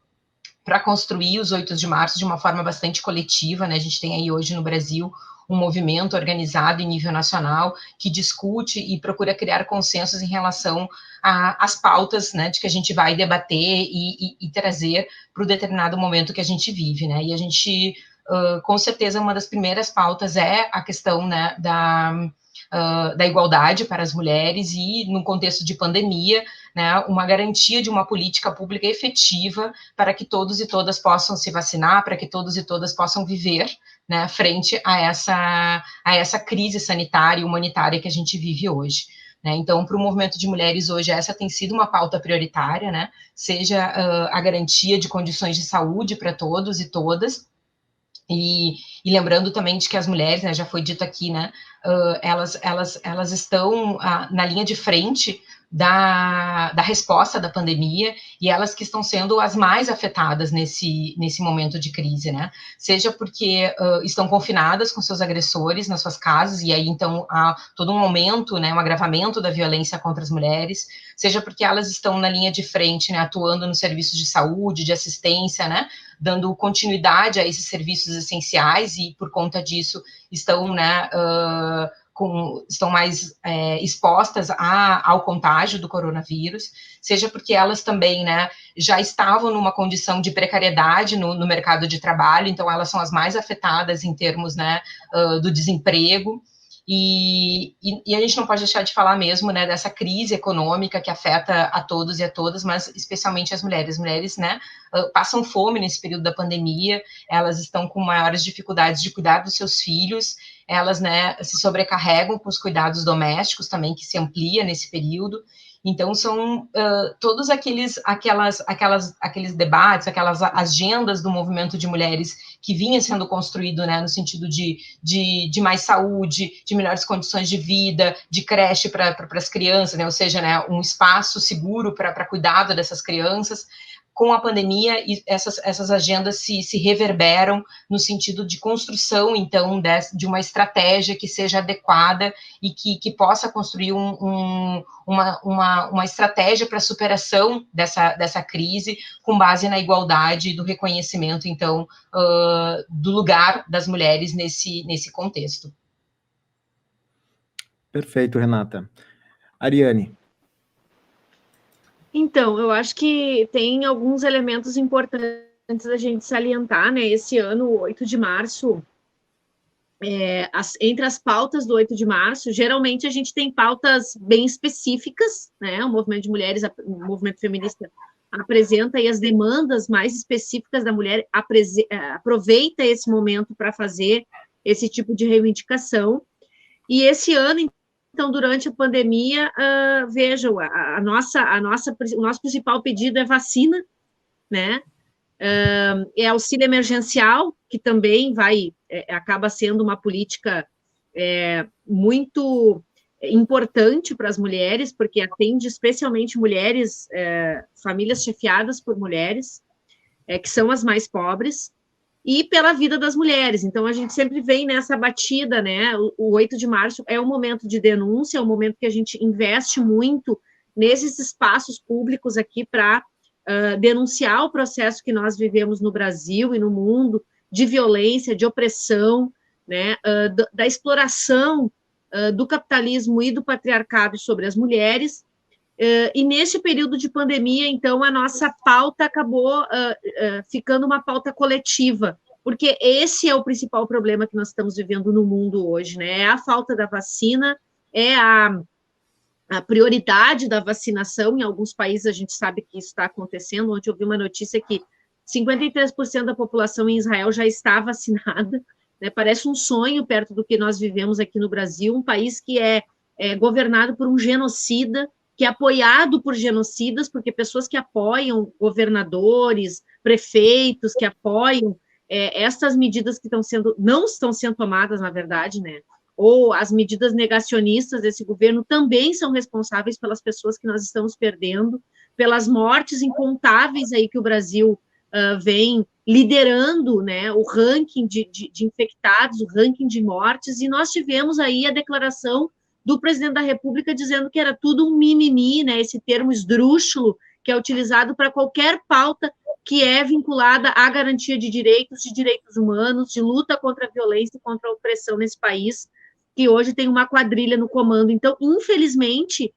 para construir os 8 de março de uma forma bastante coletiva, né? A gente tem aí hoje no Brasil um movimento organizado em nível nacional que discute e procura criar consensos em relação às pautas, né, de que a gente vai debater e trazer para o determinado momento que a gente vive, né? E a gente, com certeza, uma das primeiras pautas é a questão, né, da igualdade para as mulheres e, no contexto de pandemia, né, uma garantia de uma política pública efetiva para que todos e todas possam se vacinar, para que todos e todas possam viver, né, frente a essa crise sanitária e humanitária que a gente vive hoje. Né? Então, para o movimento de mulheres hoje, essa tem sido uma pauta prioritária, né, seja a garantia de condições de saúde para todos e todas, e lembrando também de que as mulheres, né, já foi dito aqui, né, elas estão na linha de frente da resposta da pandemia, e elas que estão sendo as mais afetadas nesse momento de crise, né? Seja porque estão confinadas com seus agressores nas suas casas, e aí então há todo um aumento, né, um agravamento da violência contra as mulheres, seja porque elas estão na linha de frente, né, atuando nos serviços de saúde, de assistência, né, dando continuidade a esses serviços essenciais, e por conta disso estão, né, estão mais expostas ao contágio do coronavírus, seja porque elas também, né, já estavam numa condição de precariedade no mercado de trabalho, então elas são as mais afetadas em termos, né, do desemprego. E a gente não pode deixar de falar mesmo, né, dessa crise econômica que afeta a todos e a todas, mas especialmente as mulheres. As mulheres, né, passam fome nesse período da pandemia, elas estão com maiores dificuldades de cuidar dos seus filhos, elas, né, se sobrecarregam com os cuidados domésticos também, que se amplia nesse período. Então, são todos aqueles debates, aquelas agendas do movimento de mulheres que vinha sendo construído, né, no sentido de mais saúde, de melhores condições de vida, de creche para as crianças, né, ou seja, né, um espaço seguro para cuidado dessas crianças. Com a pandemia, essas agendas se reverberam no sentido de construção, então, de uma estratégia que seja adequada e que possa construir uma estratégia para a superação dessa crise, com base na igualdade e do reconhecimento, então, do lugar das mulheres nesse contexto. Perfeito, Renata. Ariane. Então, eu acho que tem alguns elementos importantes a gente salientar, né? Esse ano, 8 de março, entre as pautas do 8 de março, geralmente a gente tem pautas bem específicas, né? O movimento de mulheres, o movimento feminista apresenta aí as demandas mais específicas da mulher, aproveita esse momento para fazer esse tipo de reivindicação. E esse ano, então, durante a pandemia, vejam, o nosso principal pedido é vacina, né? É auxílio emergencial, que também acaba sendo uma política muito importante para as mulheres, porque atende especialmente mulheres, famílias chefiadas por mulheres, que são as mais pobres, e pela vida das mulheres. Então, a gente sempre vem nessa batida, né? O 8 de março é um momento de denúncia, é um momento que a gente investe muito nesses espaços públicos aqui para denunciar o processo que nós vivemos no Brasil e no mundo de violência, de opressão, né? Da exploração do capitalismo e do patriarcado sobre as mulheres. E nesse período de pandemia, então, a nossa pauta acabou ficando uma pauta coletiva, porque esse é o principal problema que nós estamos vivendo no mundo hoje, né? É a falta da vacina, é a prioridade da vacinação. Em alguns países a gente sabe que isso está acontecendo. Ontem eu vi uma notícia que 53% da população em Israel já está vacinada, né? Parece um sonho perto do que nós vivemos aqui no Brasil, um país que é governado por um genocida, que é apoiado por genocidas, porque pessoas que apoiam governadores, prefeitos, que apoiam essas medidas que não estão sendo tomadas, na verdade, né? Ou as medidas negacionistas desse governo também são responsáveis pelas pessoas que nós estamos perdendo, pelas mortes incontáveis aí que o Brasil vem liderando, né, o ranking de infectados, o ranking de mortes, e nós tivemos aí a declaração do presidente da República dizendo que era tudo um mimimi, né, esse termo esdrúxulo que é utilizado para qualquer pauta que é vinculada à garantia de direitos humanos, de luta contra a violência e contra a opressão nesse país, que hoje tem uma quadrilha no comando. Então, infelizmente,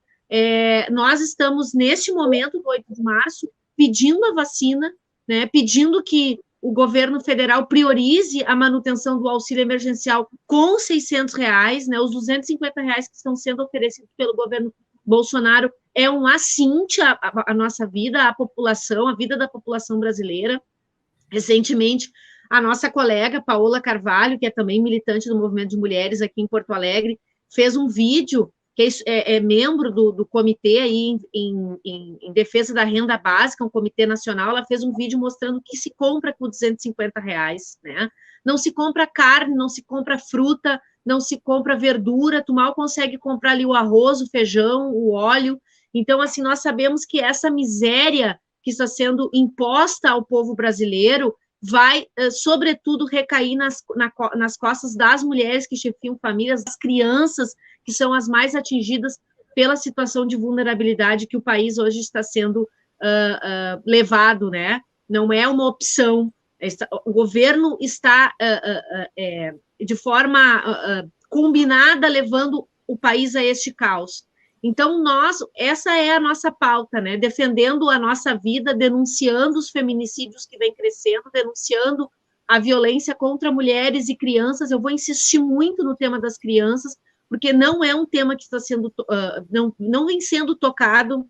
nós estamos, neste momento, do 8 de março, pedindo a vacina, né, pedindo que o governo federal priorize a manutenção do auxílio emergencial com R$600, né, os R$250 que estão sendo oferecidos pelo governo Bolsonaro é um assinte à nossa vida, à população, à vida da população brasileira. Recentemente, a nossa colega Paola Carvalho, que é também militante do Movimento de Mulheres aqui em Porto Alegre, fez um vídeo, que é membro do comitê aí em defesa da renda básica, um comitê nacional. Ela fez um vídeo mostrando o que se compra com R$250, né? Não se compra carne, não se compra fruta, não se compra verdura, tu mal consegue comprar ali o arroz, o feijão, o óleo. Então, assim, nós sabemos que essa miséria que está sendo imposta ao povo brasileiro vai, sobretudo, recair nas costas das mulheres que chefiam famílias, das crianças, que são as mais atingidas pela situação de vulnerabilidade que o país hoje está sendo levado, né? Não é uma opção. O governo está, de forma combinada, levando o país a este caos. Então, essa é a nossa pauta, né? Defendendo a nossa vida, denunciando os feminicídios que vem crescendo, denunciando a violência contra mulheres e crianças. Eu vou insistir muito no tema das crianças, porque não é um tema que está sendo, não vem sendo tocado,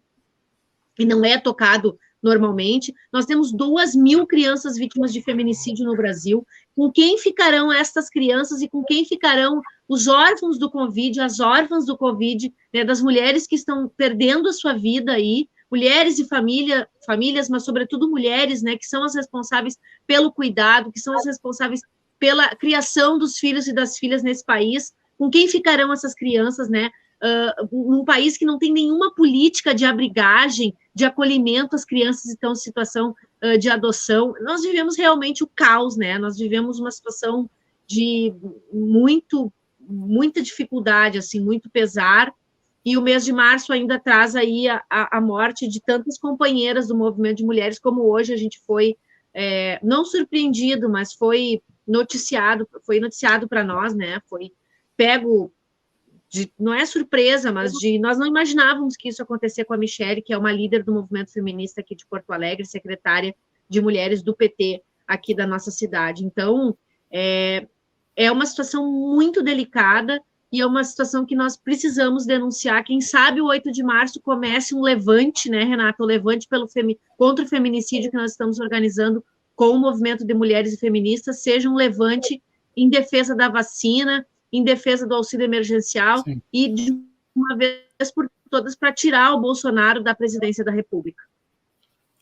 e não é tocado normalmente. Nós temos 2.000 crianças vítimas de feminicídio no Brasil. Com quem ficarão estas crianças e com quem ficarão os órfãos do Covid, as órfãs do Covid, né, das mulheres que estão perdendo a sua vida aí, mulheres e famílias, mas sobretudo mulheres, né, que são as responsáveis pelo cuidado, que são as responsáveis pela criação dos filhos e das filhas nesse país. Com quem ficarão essas crianças, né? Num país que não tem nenhuma política de abrigagem, de acolhimento às crianças que estão em situação de adoção. Nós vivemos realmente o caos, né? Nós vivemos uma situação de muita dificuldade, assim, muito pesar, e o mês de março ainda traz aí a morte de tantas companheiras do movimento de mulheres, como hoje a gente foi, não surpreendido, mas foi noticiado para nós, né? Foi pego, não é surpresa, mas nós não imaginávamos que isso ia acontecer com a Michele, que é uma líder do movimento feminista aqui de Porto Alegre, secretária de mulheres do PT aqui da nossa cidade. Então, é uma situação muito delicada e é uma situação que nós precisamos denunciar. Quem sabe o 8 de março comece um levante, né, Renata? O levante contra o feminicídio que nós estamos organizando com o movimento de mulheres e feministas seja um levante em defesa da vacina, em defesa do auxílio emergencial. Sim. E, de uma vez por todas, para tirar o Bolsonaro da presidência da República.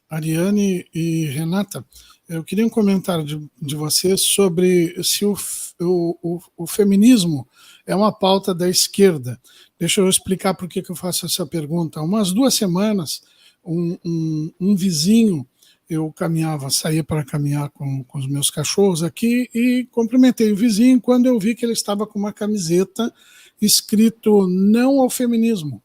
Ariane e Renata, eu queria um comentário de vocês sobre se o feminismo é uma pauta da esquerda. Deixa eu explicar por que eu faço essa pergunta. Há umas 2 semanas, um vizinho, eu saía para caminhar com os meus cachorros aqui e cumprimentei o vizinho quando eu vi que ele estava com uma camiseta escrito "Não ao feminismo".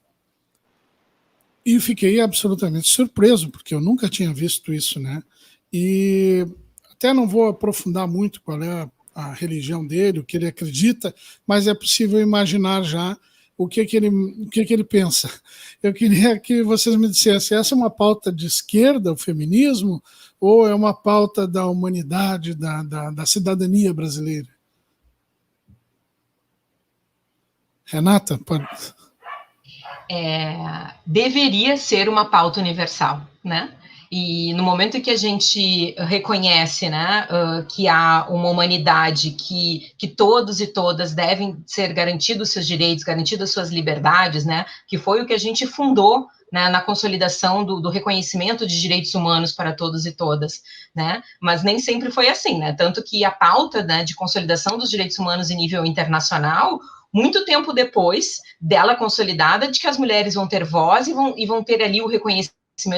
E fiquei absolutamente surpreso, porque eu nunca tinha visto isso, né? E até não vou aprofundar muito qual é a religião dele, o que ele acredita, mas é possível imaginar já o que ele pensa. Eu queria que vocês me dissessem, essa é uma pauta de esquerda, o feminismo, ou é uma pauta da humanidade, da cidadania brasileira? Renata, pode... Deveria ser uma pauta universal, né? E no momento em que a gente reconhece, né, que há uma humanidade que todos e todas devem ser garantidos seus direitos, garantidas suas liberdades, né, que foi o que a gente fundou, né, na consolidação do reconhecimento de direitos humanos para todos e todas, né, mas nem sempre foi assim, né, tanto que a pauta, né, de consolidação dos direitos humanos em nível internacional, muito tempo depois dela consolidada, de que as mulheres vão ter voz e vão ter ali o reconhecimento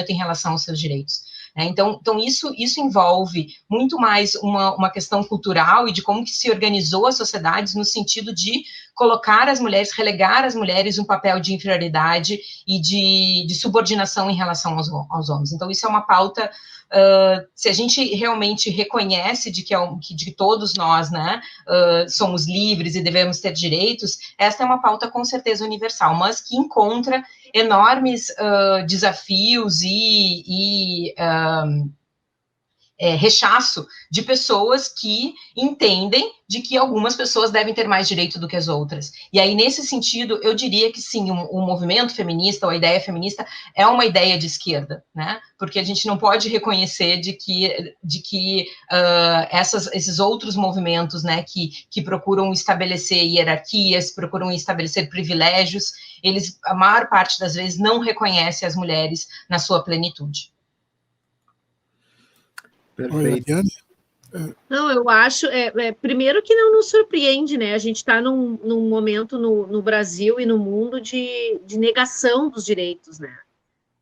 em relação aos seus direitos. Então isso envolve muito mais uma questão cultural e de como que se organizou as sociedades no sentido de colocar as mulheres, relegar as mulheres um papel de inferioridade e de subordinação em relação aos homens. Então isso é uma pauta se a gente realmente reconhece de que todos nós, né, somos livres e devemos ter direitos, esta é uma pauta com certeza universal, mas que encontra enormes desafios e rechaço de pessoas que entendem de que algumas pessoas devem ter mais direito do que as outras. E aí, nesse sentido, eu diria que sim, o movimento feminista, ou a ideia feminista, é uma ideia de esquerda, né? Porque a gente não pode reconhecer de que esses outros movimentos, né, que procuram estabelecer hierarquias, procuram estabelecer privilégios, eles, a maior parte das vezes, não reconhecem as mulheres na sua plenitude. Perfeito. Não, eu acho, primeiro que não nos surpreende, né? A gente está num momento no Brasil e no mundo de negação dos direitos, né?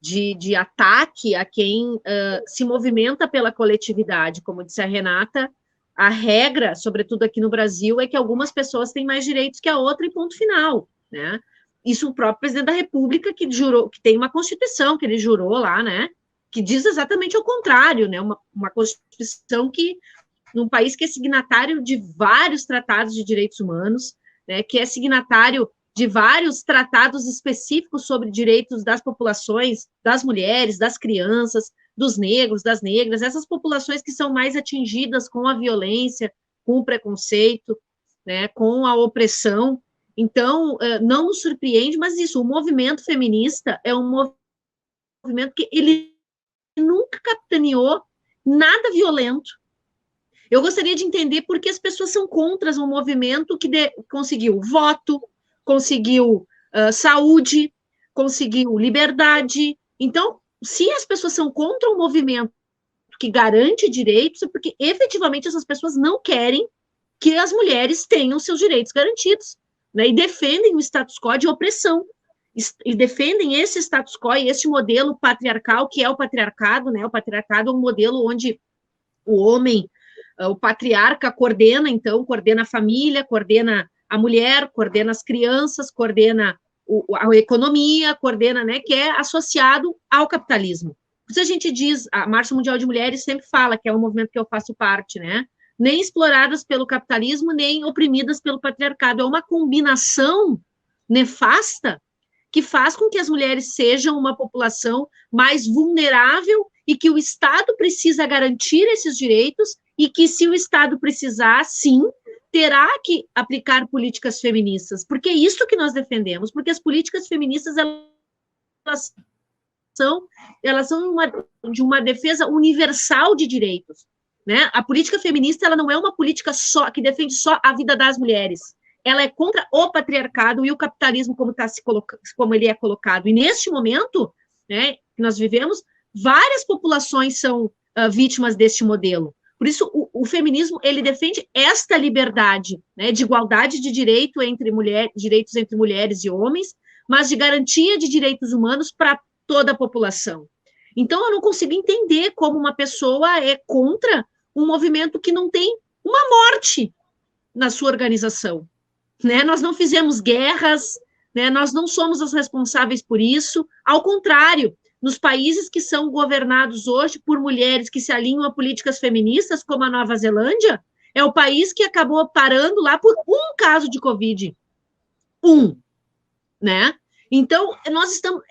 De ataque a quem se movimenta pela coletividade. Como disse a Renata, a regra, sobretudo aqui no Brasil, é que algumas pessoas têm mais direitos que a outra e ponto final, né? Isso o próprio presidente da República, que tem uma Constituição que ele jurou lá, né? Que diz exatamente o contrário, né? Uma Constituição que, num país que é signatário de vários tratados de direitos humanos, né, que é signatário de vários tratados específicos sobre direitos das populações, das mulheres, das crianças, dos negros, das negras, essas populações que são mais atingidas com a violência, com o preconceito, né, com a opressão. Então, não nos surpreende, mas isso, o movimento feminista é um movimento que ele nunca capitaneou nada violento. Eu gostaria de entender por que as pessoas são contra um movimento que conseguiu voto, conseguiu saúde, conseguiu liberdade. Então, se as pessoas são contra um movimento que garante direitos, é porque efetivamente essas pessoas não querem que as mulheres tenham seus direitos garantidos, né? E defendem o status quo de opressão. E defendem esse status quo e esse modelo patriarcal, que é o patriarcado, né? O patriarcado é um modelo onde o homem, o patriarca, coordena a família, coordena a mulher, coordena as crianças, coordena a economia, coordena, né? Que é associado ao capitalismo. Por isso a gente diz, a Marcha Mundial de Mulheres sempre fala, que é um movimento que eu faço parte, né? Nem exploradas pelo capitalismo, nem oprimidas pelo patriarcado. É uma combinação nefasta que faz com que as mulheres sejam uma população mais vulnerável e que o Estado precisa garantir esses direitos e que, se o Estado precisar, sim, terá que aplicar políticas feministas, porque é isso que nós defendemos, porque as políticas feministas, elas são de uma defesa universal de direitos, né? A política feminista, ela não é uma política só que defende só a vida das mulheres, ela é contra o patriarcado e o capitalismo como ele é colocado. E neste momento, né, que nós vivemos, várias populações são vítimas deste modelo. Por isso, o feminismo, ele defende esta liberdade, né, de igualdade de direitos entre mulheres e homens, mas de garantia de direitos humanos para toda a população. Então, eu não consigo entender como uma pessoa é contra um movimento que não tem uma morte na sua organização. Né? Nós não fizemos guerras, né? Nós não somos os responsáveis por isso, ao contrário, nos países que são governados hoje por mulheres que se alinham a políticas feministas, como a Nova Zelândia, é o país que acabou parando lá por um caso de Covid. Né? Então,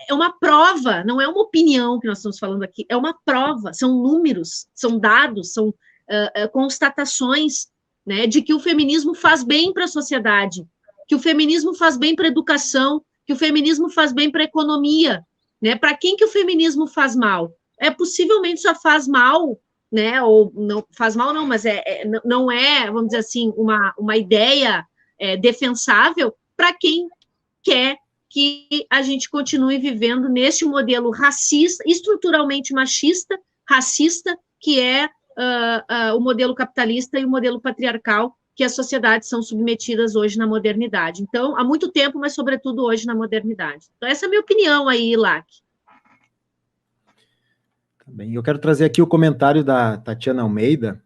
é uma prova, não é uma opinião que nós estamos falando aqui, é uma prova, são números, são dados, são constatações, né, de que o feminismo faz bem para a sociedade, que o feminismo faz bem para a educação, que o feminismo faz bem para a economia, né? Para quem que o feminismo faz mal? Possivelmente só faz mal, né? Ou não faz mal, não, mas não é, vamos dizer assim, uma ideia defensável para quem quer que a gente continue vivendo neste modelo racista, estruturalmente machista, racista, que é o modelo capitalista e o modelo patriarcal que as sociedades são submetidas hoje na modernidade. Então, há muito tempo, mas sobretudo hoje na modernidade. Então, essa é a minha opinião aí, Ilac. Bem, eu quero trazer aqui o comentário da Tatiana Almeida,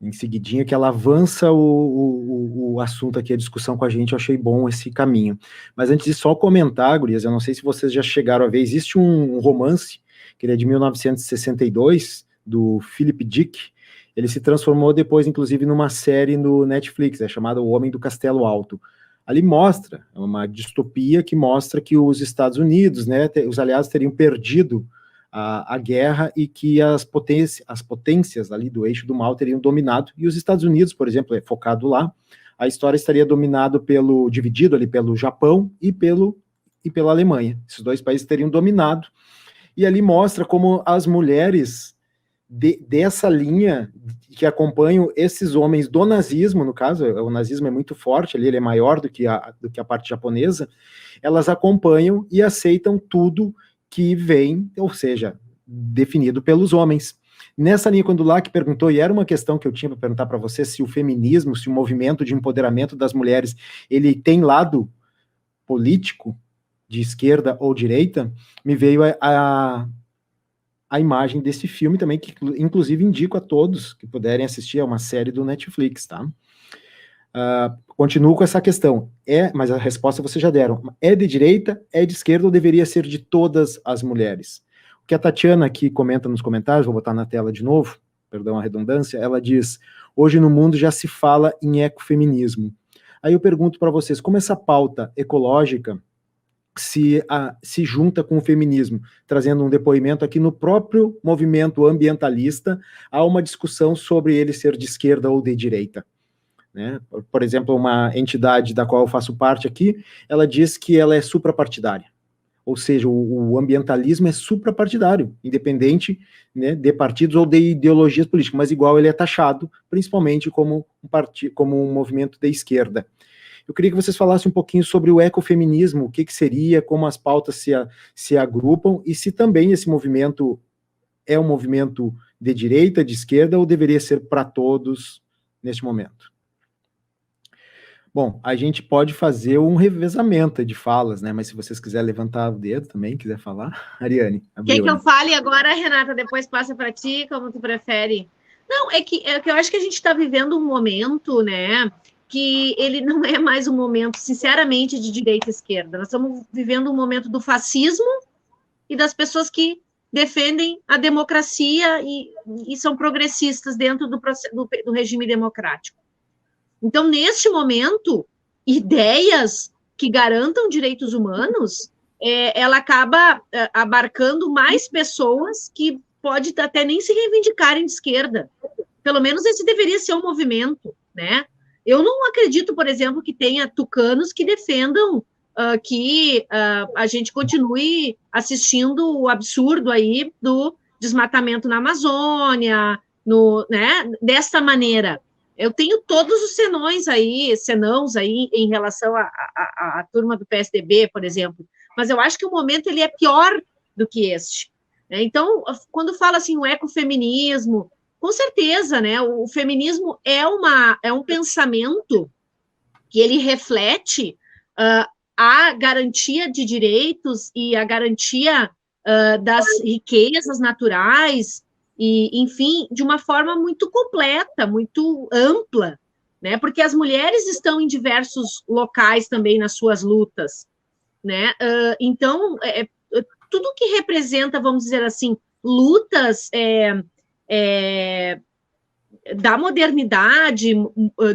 em seguidinha, que ela avança o assunto aqui, a discussão com a gente. Eu achei bom esse caminho. Mas antes de só comentar, gurias, eu não sei se vocês já chegaram a ver, existe um romance, que ele é de 1962, do Philip Dick, ele se transformou depois, inclusive, numa série no Netflix, chamada O Homem do Castelo Alto. Ali mostra, é uma distopia que mostra que os Estados Unidos, né, os aliados teriam perdido a guerra e que as potências ali do eixo do mal teriam dominado, e os Estados Unidos, por exemplo, é focado lá, a história estaria dividido ali pelo Japão e pela Alemanha. Esses dois países teriam dominado, e ali mostra como as mulheres dessa linha que acompanham esses homens do nazismo, no caso, o nazismo é muito forte ali, ele é maior do que a parte japonesa, elas acompanham e aceitam tudo que vem, ou seja, definido pelos homens. Nessa linha, quando o Locke perguntou, e era uma questão que eu tinha para perguntar para você, se o feminismo, se o movimento de empoderamento das mulheres, ele tem lado político, de esquerda ou direita, me veio a imagem desse filme também, que inclusive indico a todos que puderem assistir, é uma série do Netflix, tá? Continuo com essa questão, mas a resposta vocês já deram, é de direita, é de esquerda ou deveria ser de todas as mulheres? O que a Tatiana aqui comenta nos comentários, vou botar na tela de novo, perdão a redundância, ela diz, hoje no mundo já se fala em ecofeminismo. Aí eu pergunto para vocês, como essa pauta ecológica se junta com o feminismo, trazendo um depoimento aqui no próprio movimento ambientalista, há uma discussão sobre ele ser de esquerda ou de direita. Né? Por exemplo, uma entidade da qual eu faço parte aqui, ela diz que ela é suprapartidária, ou seja, o ambientalismo é suprapartidário, independente, né, de partidos ou de ideologias políticas, mas igual ele é taxado, principalmente como um movimento de esquerda. Eu queria que vocês falassem um pouquinho sobre o ecofeminismo, o que seria, como as pautas se agrupam, e se também esse movimento é um movimento de direita, de esquerda, ou deveria ser para todos neste momento. Bom, a gente pode fazer um revezamento de falas, né? Mas se vocês quiserem levantar o dedo também, quiser falar, Ariane. Quer que eu fale agora, Renata? Depois passa para ti, como tu prefere. Não, é que eu acho que a gente está vivendo um momento, né? Que ele não é mais um momento, sinceramente, de direita e esquerda. Nós estamos vivendo um momento do fascismo e das pessoas que defendem a democracia e são progressistas dentro do regime democrático. Então, neste momento, ideias que garantam direitos humanos, ela acaba abarcando mais pessoas que pode até nem se reivindicarem de esquerda. Pelo menos esse deveria ser um movimento, né? Eu não acredito, por exemplo, que tenha tucanos que defendam que a gente continue assistindo o absurdo aí do desmatamento na Amazônia, né, desta maneira. Eu tenho todos os senãos aí em relação à turma do PSDB, por exemplo, mas eu acho que o momento ele é pior do que este. Né? Então, quando fala assim o ecofeminismo, com certeza, né? O feminismo é um pensamento que ele reflete a garantia de direitos e a garantia das riquezas naturais e, enfim, de uma forma muito completa, muito ampla, né? Porque as mulheres estão em diversos locais também nas suas lutas, né? Então, tudo que representa, vamos dizer assim, lutas da modernidade,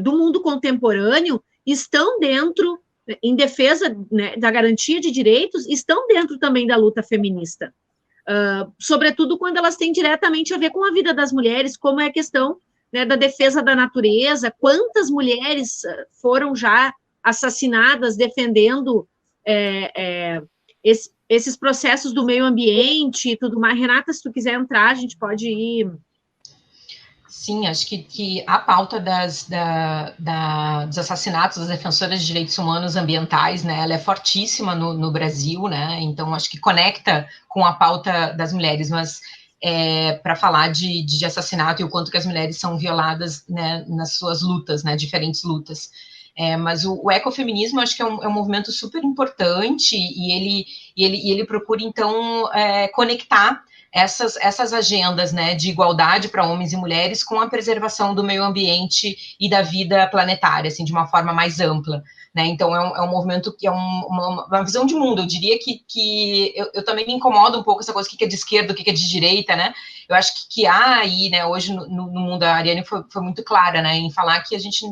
do mundo contemporâneo, estão dentro, em defesa, né, da garantia de direitos, estão dentro também da luta feminista. Sobretudo quando elas têm diretamente a ver com a vida das mulheres, como é a questão, né, da defesa da natureza, quantas mulheres foram já assassinadas defendendo esses processos do meio ambiente e tudo mais. Renata, se tu quiser entrar, a gente pode ir... Sim, acho que a pauta dos assassinatos das defensoras de direitos humanos ambientais, né, ela é fortíssima no Brasil, né, então acho que conecta com a pauta das mulheres, mas para falar de assassinato e o quanto que as mulheres são violadas, né, nas suas lutas, né, diferentes lutas. Mas o ecofeminismo acho que é um movimento super importante e ele procura, então, conectar essas agendas, né, de igualdade para homens e mulheres com a preservação do meio ambiente e da vida planetária, assim, de uma forma mais ampla. né? Então é um movimento que é uma visão de mundo. Eu diria que eu também me incomodo um pouco essa coisa, o que é de esquerda, o que é de direita, né? Eu acho que há aí, né, hoje no mundo, a Ariane foi muito clara, né, em falar que a gente,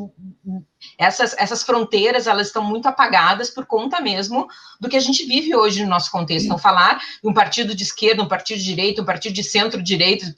essas fronteiras, elas estão muito apagadas por conta mesmo do que a gente vive hoje no nosso contexto. Então, falar de um partido de esquerda, um partido de direita, um partido de centro-direita,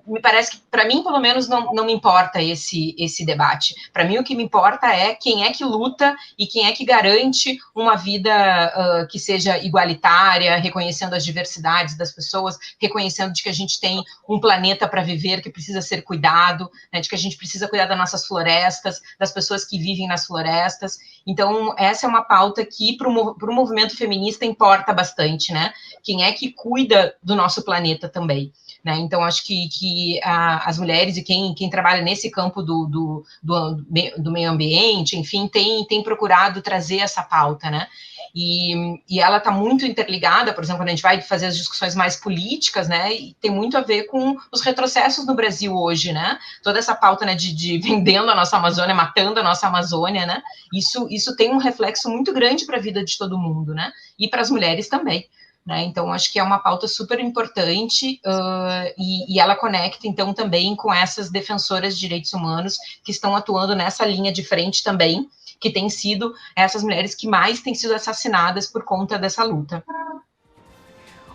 me parece que, para mim, pelo menos, não me importa esse debate. Para mim, o que me importa é quem é que luta e quem é que garante uma vida que seja igualitária, reconhecendo as diversidades das pessoas, reconhecendo de que a gente tem um planeta para viver que precisa ser cuidado, né, de que a gente precisa cuidar das nossas florestas, das pessoas que vivem nas florestas. Então, essa é uma pauta que, para o movimento feminista, importa bastante, né? Quem é que cuida do nosso planeta também. Né? Então, acho que as mulheres e quem trabalha nesse campo do meio ambiente, enfim, tem procurado trazer essa pauta, né? E ela está muito interligada, por exemplo, quando a gente vai fazer as discussões mais políticas, né? E tem muito a ver com os retrocessos no Brasil hoje, né? Toda essa pauta, né, de vendendo a nossa Amazônia, matando a nossa Amazônia, né? Isso tem um reflexo muito grande para a vida de todo mundo, né? E para as mulheres também. Né? Então, acho que é uma pauta super importante e ela conecta, então, também com essas defensoras de direitos humanos que estão atuando nessa linha de frente também, que tem sido essas mulheres que mais têm sido assassinadas por conta dessa luta.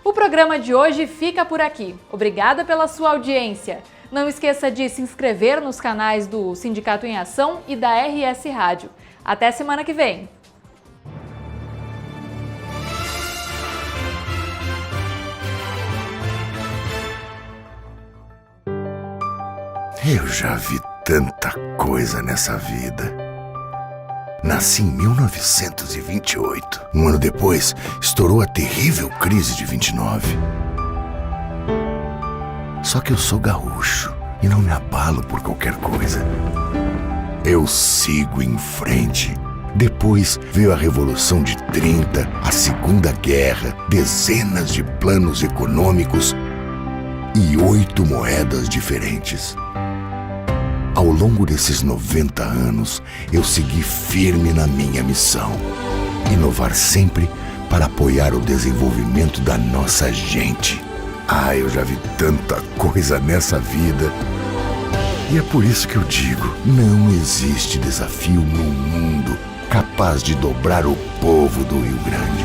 O programa de hoje fica por aqui. Obrigada pela sua audiência. Não esqueça de se inscrever nos canais do Sindicato em Ação e da RS Rádio. Até semana que vem! Eu já vi tanta coisa nessa vida. Nasci em 1928. Um ano depois, estourou a terrível crise de 29. Só que eu sou gaúcho e não me abalo por qualquer coisa. Eu sigo em frente. Depois veio a Revolução de 30, a Segunda Guerra, dezenas de planos econômicos e 8 moedas diferentes. Ao longo desses 90 anos, eu segui firme na minha missão. Inovar sempre para apoiar o desenvolvimento da nossa gente. Eu já vi tanta coisa nessa vida. E é por isso que eu digo, não existe desafio no mundo capaz de dobrar o povo do Rio Grande.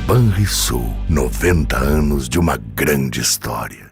Banrisul, 90 anos de uma grande história.